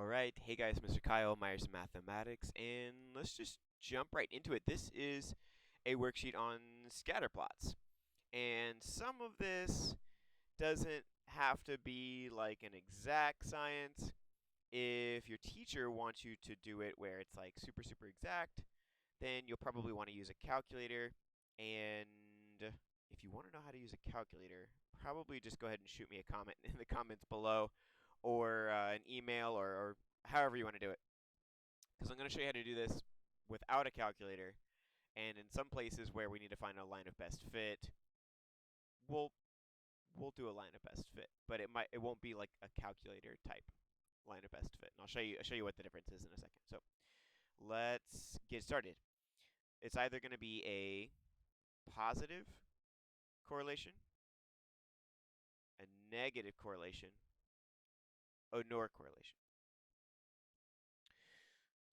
All right, hey guys, Mr. Kyle, Myers Mathematics, and let's just jump right into it. This is a worksheet on scatter plots, and some of this doesn't have to be like an exact science. If your teacher wants you to do it where it's like super, super exact, then you'll probably want to use a calculator. And if you want to know how to use a calculator, probably just go ahead and shoot me a comment in the comments below, or an email, or however you want to do it. Because I'm going to show you how to do this without a calculator. And in some places where we need to find a line of best fit, we'll we'll do a line of best fit, but it won't be like a calculator type line of best fit. And I'll show you what the difference is in a second. So let's get started. It's either going to be a positive correlation, a negative correlation, or NOR correlation.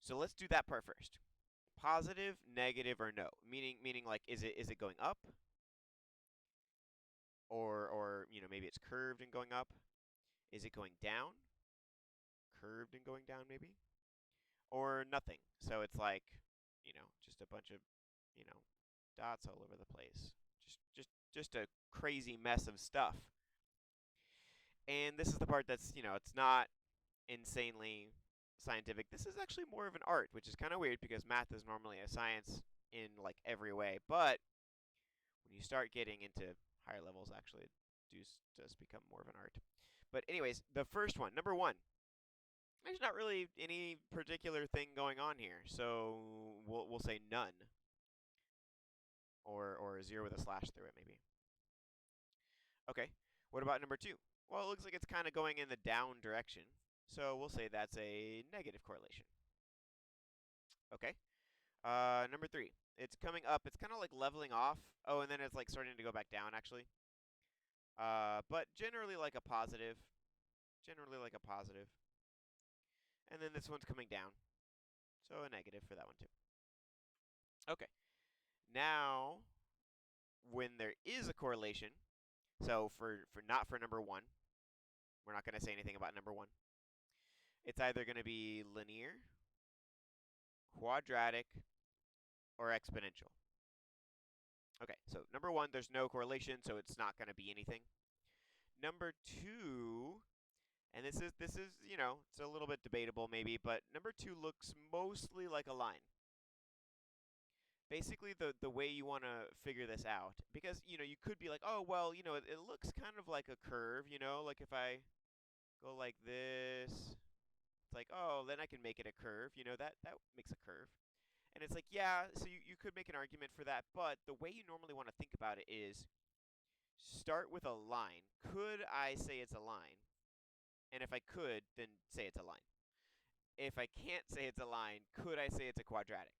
So let's do that part first. Positive, negative, or no? Meaning like is it going up? Or maybe it's curved and going up? Is it going down? Curved and going down maybe? Or nothing. So it's like, just a bunch of, you know, dots all over the place. Just a crazy mess of stuff. And this is the part that's, it's not insanely scientific. This is actually more of an art, which is kind of weird because math is normally a science in like every way. But when you start getting into higher levels, actually, it does become more of an art. But anyways, the first one, number one, there's not really any particular thing going on here, so we'll say none, or a zero with a slash through it maybe. Okay, what about number two? Well, it looks like it's kind of going in the down direction, so we'll say that's a negative correlation. Okay, number three, it's coming up. It's kind of like leveling off. Oh, and then it's like starting to go back down actually. But generally like a positive. Generally like a positive. And then this one's coming down, so a negative for that one too. Okay, now when there is a correlation, so for not for number one, we're not going to say anything about number one. It's either going to be linear, quadratic, or exponential. Okay, so number one, there's no correlation, so it's not going to be anything. Number two, and this is it's a little bit debatable maybe, but number two looks mostly like a line. Basically, the way you want to figure this out, because you could be like, oh well, it looks kind of like a curve, like if I go like this, it's like, oh, then I can make it a curve, that makes a curve. And it's like, yeah, so you could make an argument for that, but the way you normally want to think about it is start with a line. Could I say it's a line? And if I could, then say it's a line. If I can't say it's a line, could I say it's a quadratic?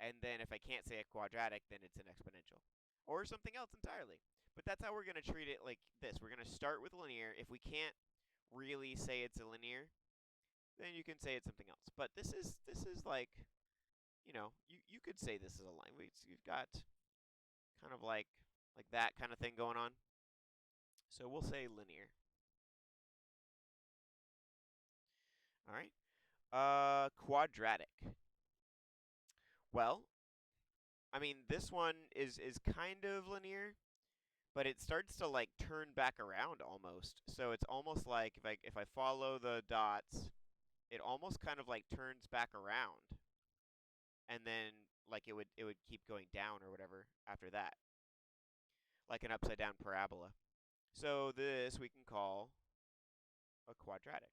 And then if I can't say a quadratic, then it's an exponential. Or something else entirely. But that's how we're going to treat it like this. We're going to start with linear. If we can't really say it's a linear, then you can say it's something else. But this is like, you could say this is a line. You've got kind of like that kind of thing going on. So we'll say linear. All right. Quadratic. Well, I mean, this one is kind of linear, but it starts to like turn back around almost. So it's almost like if I follow the dots, it almost kind of like turns back around, and then like it would keep going down or whatever after that, like an upside down parabola. So this we can call a quadratic.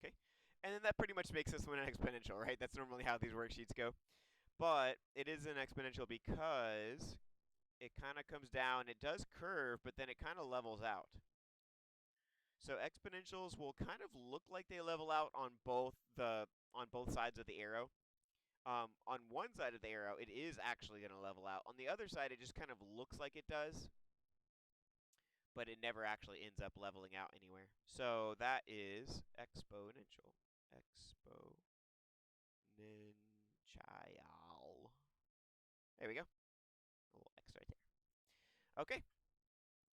Okay, and then that pretty much makes this one an exponential, right? That's normally how these worksheets go. But it is an exponential because it kind of comes down. It does curve, but then it kind of levels out. So exponentials will kind of look like they level out on both sides of the arrow. On one side of the arrow, it is actually going to level out. On the other side, it just kind of looks like it does, but it never actually ends up leveling out anywhere. So that is exponential. Exponential. There we go. A little X right there. Okay.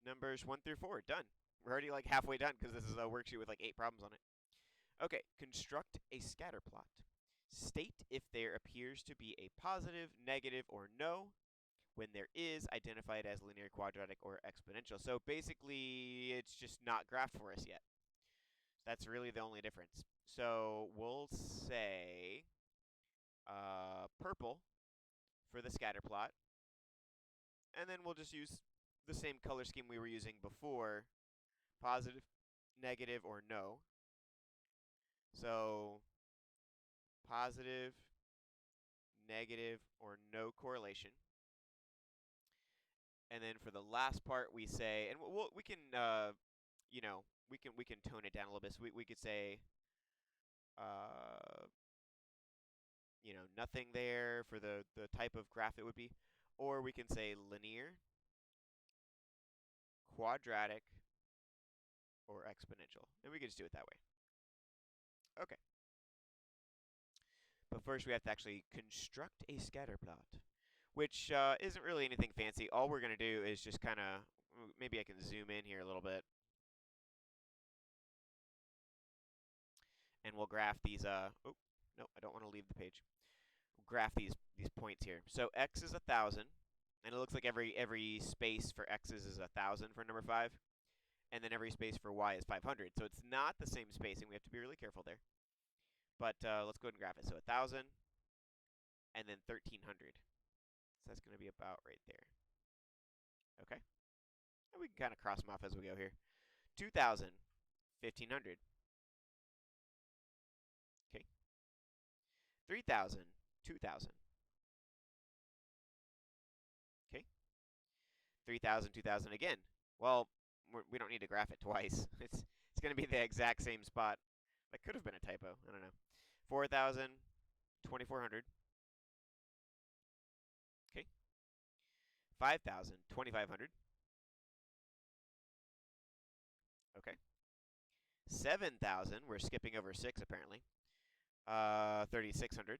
Numbers 1 through 4, done. We're already like halfway done because this is a worksheet with like 8 problems on it. Okay, construct a scatter plot. State if there appears to be a positive, negative, or no. When there is, identify it as linear, quadratic, or exponential. So basically, it's just not graphed for us yet. That's really the only difference. So we'll say purple for the scatter plot, and then we'll just use the same color scheme we were using before, positive, negative, or no. So positive, negative, or no correlation. And then for the last part, we say, and we can, you know, we can tone it down a little bit. So we could say, uh, you know, nothing there for the type of graph it would be, or we can say linear, quadratic, or exponential, and we can just do it that way. Okay. But first, we have to actually construct a scatter plot, which isn't really anything fancy. All we're gonna do is just kind of, maybe I can zoom in here a little bit. And we'll graph these, oh, no, I don't want to leave the page. We'll graph these points here. So x is 1,000, and it looks like every space for x's is 1,000 for number 5, and then every space for y is 500. So it's not the same spacing. We have to be really careful there. But let's go ahead and graph it. So 1,000, and then 1,300. So that's going to be about right there. Okay? And we can kind of cross them off as we go here. 2,000, 1,500. Okay. 3,000, 2,000. Okay. 3,000, 2,000 again. Well, we don't need to graph it twice. It's going to be the exact same spot. That could have been a typo. I don't know. 4,000, 2,400. Okay. 5,000, 2,500. Okay. 7,000. We're skipping over 6 apparently. 3,600.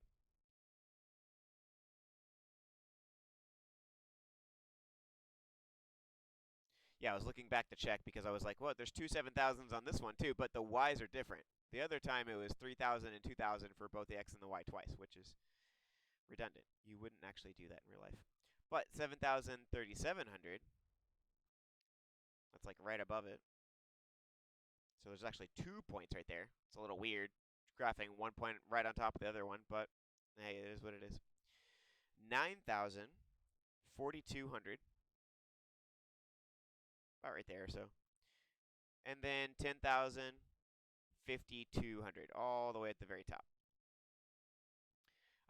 Yeah, I was looking back to check because I was like, well, there's two 7,000s on this one too, but the y's are different. The other time it was 3,000 and 2,000 for both the x and the y twice, which is redundant. You wouldn't actually do that in real life. But 7,000, 3,700, that's like right above it. So there's actually 2 points right there. It's a little weird, graphing 1 point right on top of the other one, but hey, it is what it is. 9,000, 4,200, about right there, so. And then 10,000, 5,200, all the way at the very top.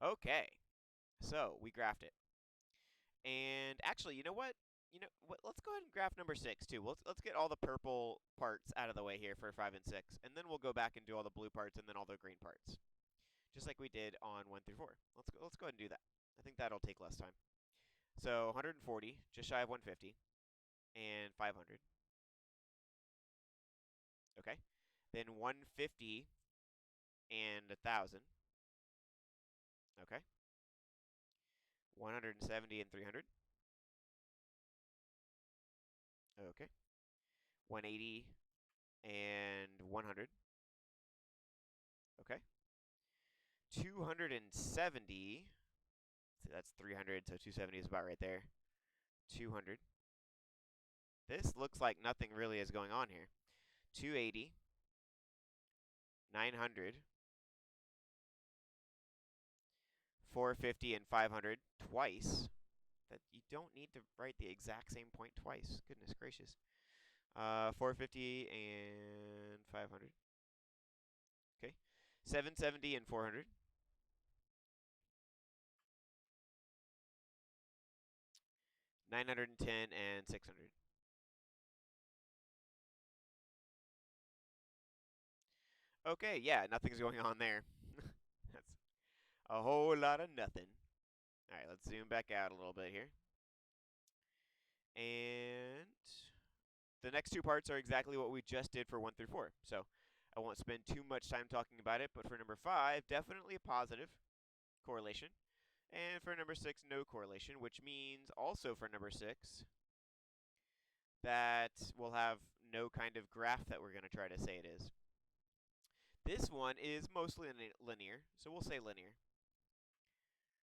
Okay, so we graphed it. And actually, you know what? Let's go ahead and graph number 6 too. Let's get all the purple parts out of the way here for 5 and 6, and then we'll go back and do all the blue parts and then all the green parts, just like we did on 1 through 4. Let's go ahead and do that. I think that'll take less time. So 140, just shy of 150, and 500. Okay, then 150 and 1,000. Okay, 170 and 300. Okay, 180 and 100. Okay, 270. See, that's 300, so 270 is about right there. 200. This looks like nothing really is going on here. 280, 900, 450, and 500 twice. That you don't need to write the exact same point twice. Goodness gracious. 450 and 500. Okay. 770 and 400. 910 and 600. Okay, yeah, nothing's going on there. That's a whole lot of nothing. All right, let's zoom back out a little bit here. And the next two parts are exactly what we just did for 1 through 4. So I won't spend too much time talking about it, but for number 5, definitely a positive correlation. And for number 6, no correlation, which means also for number 6 that we'll have no kind of graph that we're going to try to say it is. This one is mostly linear, so we'll say linear.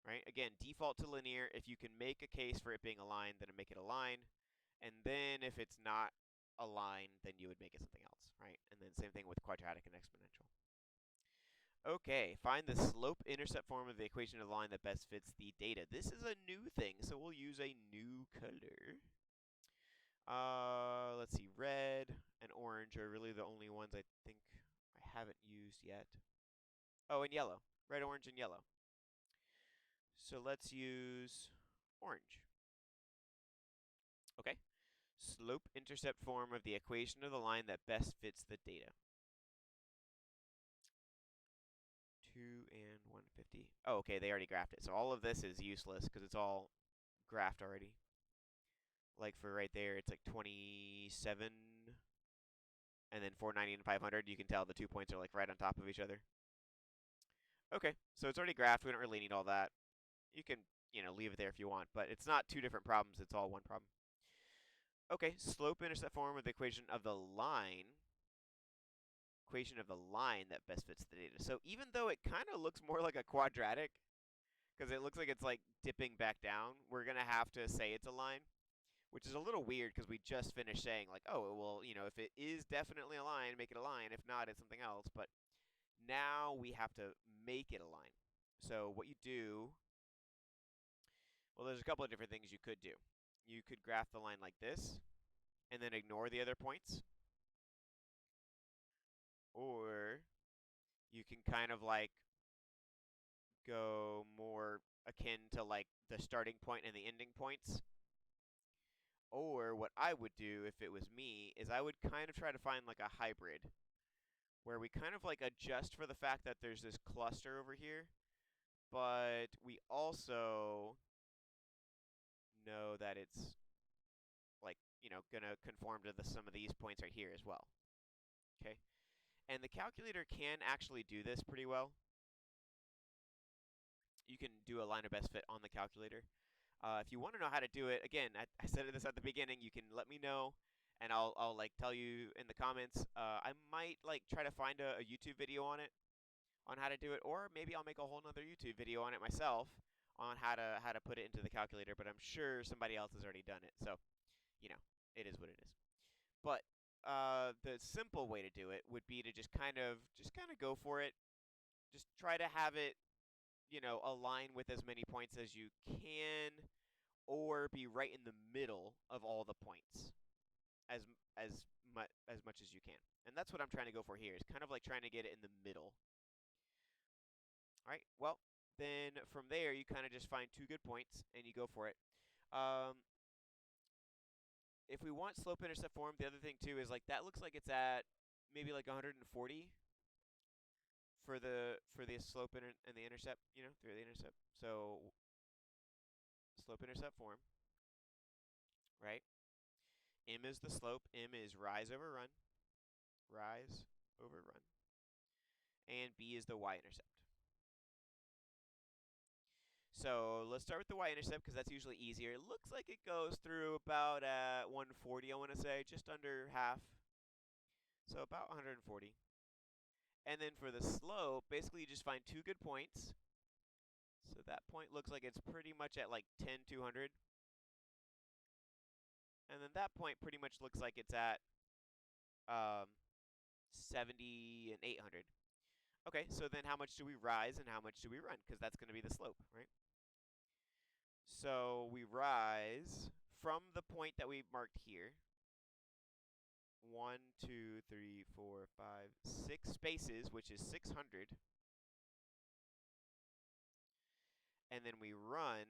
Right? Again, default to linear. If you can make a case for it being a line, then make it a line. And then if it's not a line, then you would make it something else, right? And then same thing with quadratic and exponential. Okay, find the slope-intercept form of the equation of the line that best fits the data. This is a new thing, so we'll use a new color. Let's see, red and orange are really the only ones I think I haven't used yet. Oh, and yellow. Red, orange, and yellow. So let's use orange. Okay. Slope-intercept form of the equation of the line that best fits the data. 2 and 150. Oh, okay, they already graphed it. So all of this is useless because it's all graphed already. Like for right there, it's like 27, and then 490 and 500. You can tell the 2 points are like right on top of each other. Okay, so it's already graphed. We don't really need all that. You can, leave it there if you want, but it's not 2 different problems. It's all one problem. Okay, slope-intercept form of the equation of the line that best fits the data. So even though it kind of looks more like a quadratic, because it looks like it's like dipping back down, we're going to have to say it's a line, which is a little weird because we just finished saying like, oh, well, if it is definitely a line, make it a line. If not, it's something else. But now we have to make it a line. So what you do, well, there's a couple of different things you could do. You could graph the line like this and then ignore the other points. Or you can kind of like go more akin to like the starting point and the ending points. Or what I would do if it was me is I would kind of try to find like a hybrid where we kind of like adjust for the fact that there's this cluster over here, but we also know that it's like, going to conform to some of these points right here as well. Okay? And the calculator can actually do this pretty well. You can do a line of best fit on the calculator. If you want to know how to do it, again, I said this at the beginning, you can let me know, and I'll like tell you in the comments. I might like try to find a YouTube video on it, on how to do it, or maybe I'll make a whole nother YouTube video on it myself on how to put it into the calculator. But I'm sure somebody else has already done it, so it is what it is. But the simple way to do it would be to just kind of go for it. Just try to have it, align with as many points as you can, or be right in the middle of all the points as much as you can. And that's what I'm trying to go for here, is kind of like trying to get it in the middle. All right, well, then from there, you kind of just find 2 good points, and you go for it. If we want slope-intercept form, the other thing, too, is like that looks like it's at maybe like 140 for the slope and the intercept, through the intercept. So slope-intercept form, right? M is the slope. M is rise over run. Rise over run. And B is the y-intercept. So let's start with the y-intercept because that's usually easier. It looks like it goes through about 140, I want to say, just under half. So about 140. And then for the slope, basically you just find 2 good points. So that point looks like it's pretty much at like 10, 200. And then that point pretty much looks like it's at 70 and 800. Okay, so then how much do we rise and how much do we run? Because that's going to be the slope, right? So we rise from the point that we marked here. 1, 2, 3, 4, 5, 6 spaces, which is 600. And then we run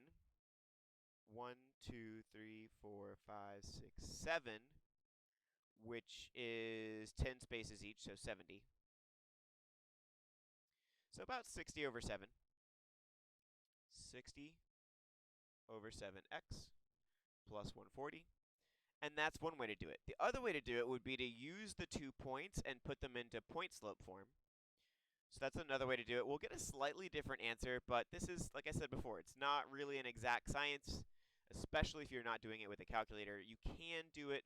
1, 2, 3, 4, 5, 6, 7, which is 10 spaces each, so 70. So about 60 over 7. 60 over 7x plus 140. And that's one way to do it. The other way to do it would be to use the 2 points and put them into point slope form. So that's another way to do it. We'll get a slightly different answer, but this is, like I said before, it's not really an exact science, especially if you're not doing it with a calculator. You can do it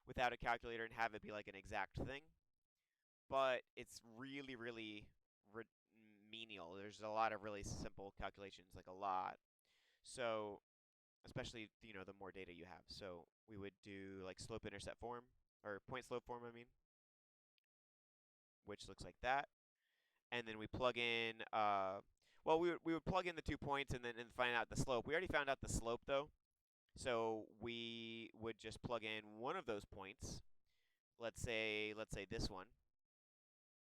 without a calculator and have it be like an exact thing. But it's really, really menial. There's a lot of really simple calculations, like a lot. So, especially, the more data you have. So we would do like slope-intercept form, or point-slope form, I mean, which looks like that. And then we plug in, well, we would plug in the 2 points and find out the slope. We already found out the slope, though. So we would just plug in one of those points. Let's say this one,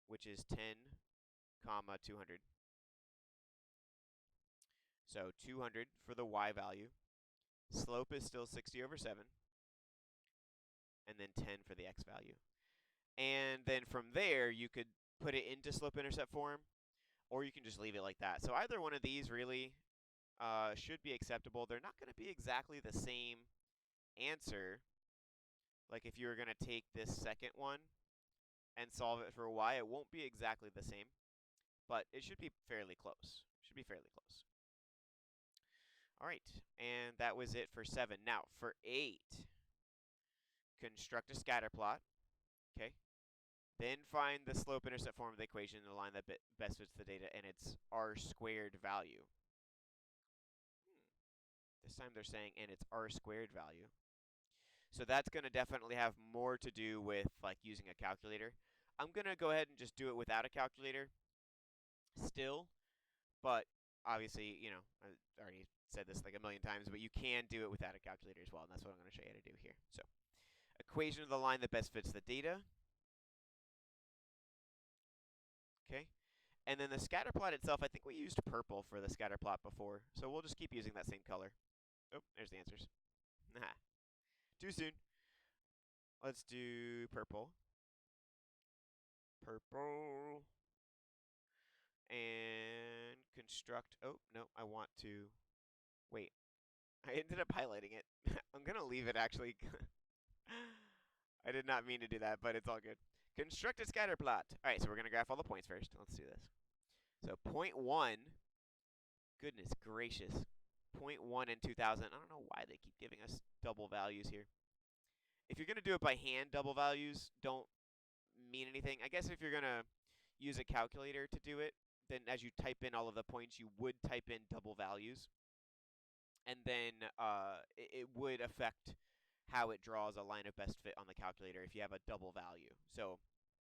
which is 10, comma 200. So 200 for the y value. Slope is still 60 over 7. And then 10 for the x value. And then from there, you could put it into slope-intercept form, or you can just leave it like that. So either one of these really should be acceptable. They're not going to be exactly the same answer. Like if you were going to take this second one and solve it for y, it won't be exactly the same, but it should be fairly close. Should be fairly close. All right, and that was it for 7. Now for 8, construct a scatter plot. Okay. Then find the slope-intercept form of the equation, the line that best fits the data, and its r-squared value. This time they're saying, and its r-squared value. So that's going to definitely have more to do with like using a calculator. I'm going to go ahead and just do it without a calculator still, but obviously, I already said this like a million times, but you can do it without a calculator as well, and that's what I'm going to show you how to do here. So, equation of the line that best fits the data. Okay. And then the scatter plot itself, I think we used purple for the scatter plot before, so we'll just keep using that same color. Oh, there's the answers. Nah, too soon. Let's do purple. Purple. And construct, oh, no, I want to, wait. I ended up highlighting it. I'm going to leave it, actually. I did not mean to do that, but it's all good. Construct a scatter plot. All right, so we're going to graph all the points first. Let's do this. So point 1, goodness gracious. Point 1 in 2000. I don't know why they keep giving us double values here. If you're going to do it by hand, double values don't mean anything. I guess if you're going to use a calculator to do it, then as you type in all of the points, you would type in double values. And then it would affect how it draws a line of best fit on the calculator if you have a double value. So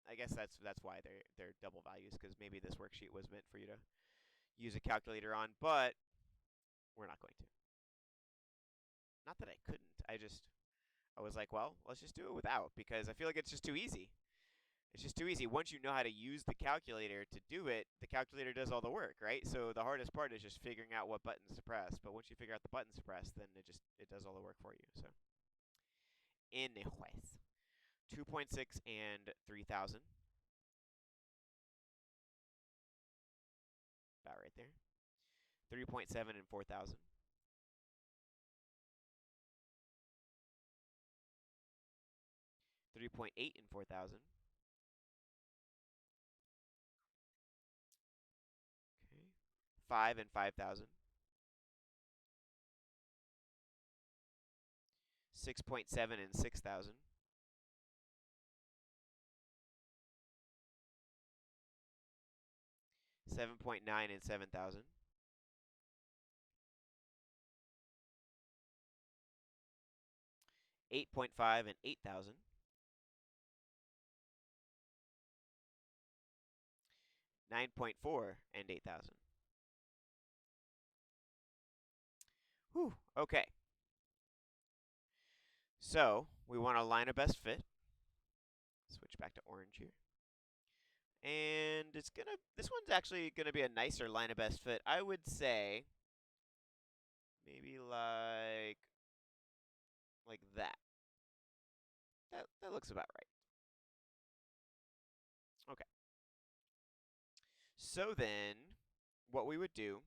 I guess that's why they're double values, because maybe this worksheet was meant for you to use a calculator on, but we're not going to. Not that I couldn't. I was like, well, let's just do it without, because I feel like it's just too easy. It's just too easy. Once you know how to use the calculator to do it, the calculator does all the work, right? So the hardest part is just figuring out what buttons to press. But once you figure out the buttons to press, then it does all the work for you. So, anyways, 2.6 and 3,000. About right there. 3.7 and 4,000. 3.8 and 4,000. Okay. 5 and 5,000. 6.7 and 6,000. 7.9 and 7,000. 8.5 and 8,000. 9.4 and 8,000. Whew, okay. So we want a line of best fit. Switch back to orange here. And this one's actually gonna be a nicer line of best fit. I would say maybe like that. That looks about right. Okay. So then what we would do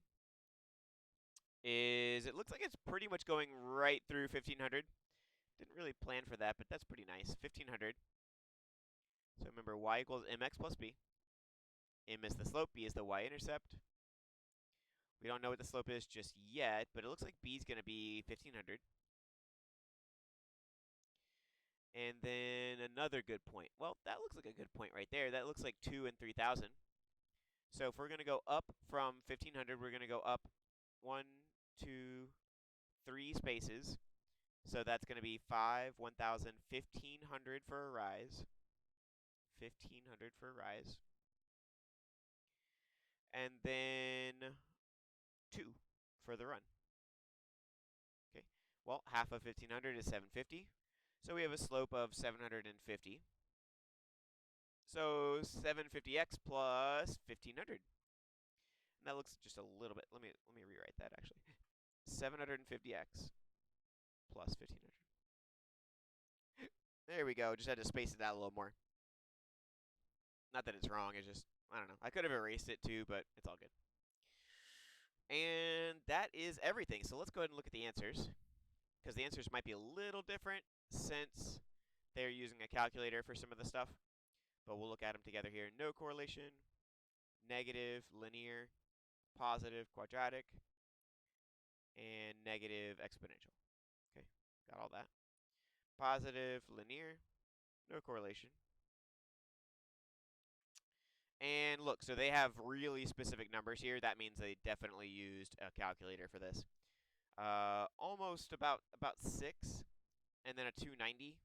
is, it looks like it's pretty much going right through 1500. Didn't really plan for that, but that's pretty nice. 1500. So remember, y equals mx plus b. M is the slope, b is the y-intercept. We don't know what the slope is just yet, but it looks like b is going to be 1500. And then another good point. Well, that looks like a good point right there. That looks like 2 and 3,000. So if we're going to go up from 1,500, we're going to go up 1, 2, 3 spaces. So that's going to be 5, 1,000, 1,500 for a rise. 1,500 for a rise. And then 2 for the run. Okay. Well, half of 1,500 is 750. So we have a slope of 750. So 750x plus 1,500. And that looks just a little bit. Let me rewrite that actually. 750x plus 1,500. There we go. Just had to space it out a little more. Not that it's wrong. It's just, I don't know. I could have erased it too, but it's all good. And that is everything. So let's go ahead and look at the answers, because the answers might be a little different since they're using a calculator for some of the stuff. But we'll look at them together here. No correlation, negative, linear, positive, quadratic, and negative, exponential. Okay, got all that. Positive, linear, no correlation. And look, so they have really specific numbers here. That means they definitely used a calculator for this. Almost about 6, and then a 290.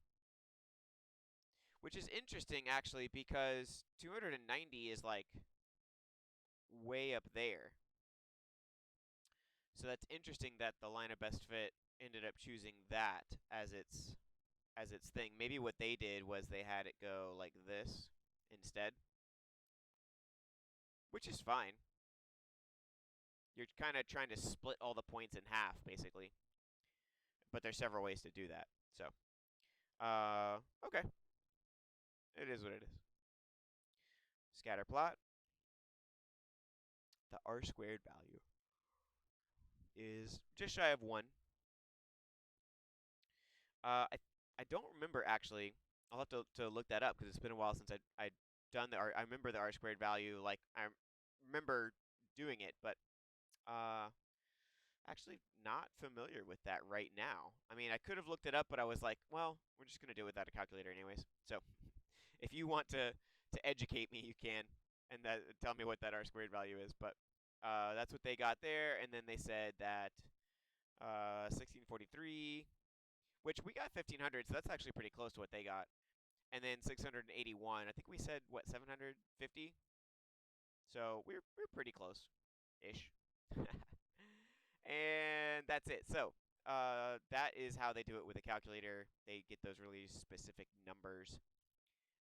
Which is interesting, actually, because 290 is like way up there. So that's interesting that the line of best fit ended up choosing that as its thing. Maybe what they did was they had it go like this instead, which is fine. You're kind of trying to split all the points in half, basically. But there's several ways to do that. So, okay. It is what it is. Scatter plot. The r² value is just shy of 1. I don't remember actually. I'll have to look that up because it's been a while since I'd done the r. I remember the r² value, like I remember doing it, but actually not familiar with that right now. I mean, I could have looked it up, but I was like, well, we're just gonna do it without a calculator anyways. So, if you want to educate me, you can, and tell me what that r² value is. But that's what they got there, and then they said that 1643. Which we got 1,500, so that's actually pretty close to what they got. And then 681. I think we said, what, 750? So we're pretty close-ish. And that's it. So that is how they do it with a calculator. They get those really specific numbers.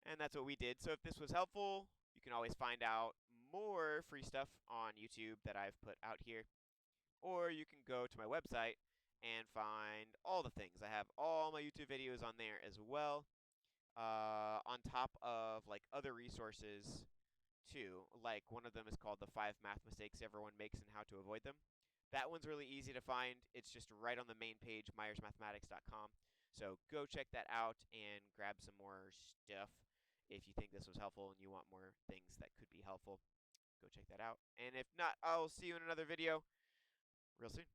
And that's what we did. So if this was helpful, you can always find out more free stuff on YouTube that I've put out here. Or you can go to my website and find all the things. I have all my YouTube videos on there as well, on top of like other resources too. Like one of them is called the 5 Math Mistakes Everyone Makes and How to Avoid Them. That one's really easy to find. It's just right on the main page, myersmathematics.com. So go check that out and grab some more stuff. If you think this was helpful and you want more things that could be helpful, go check that out. And if not, I'll see you in another video real soon.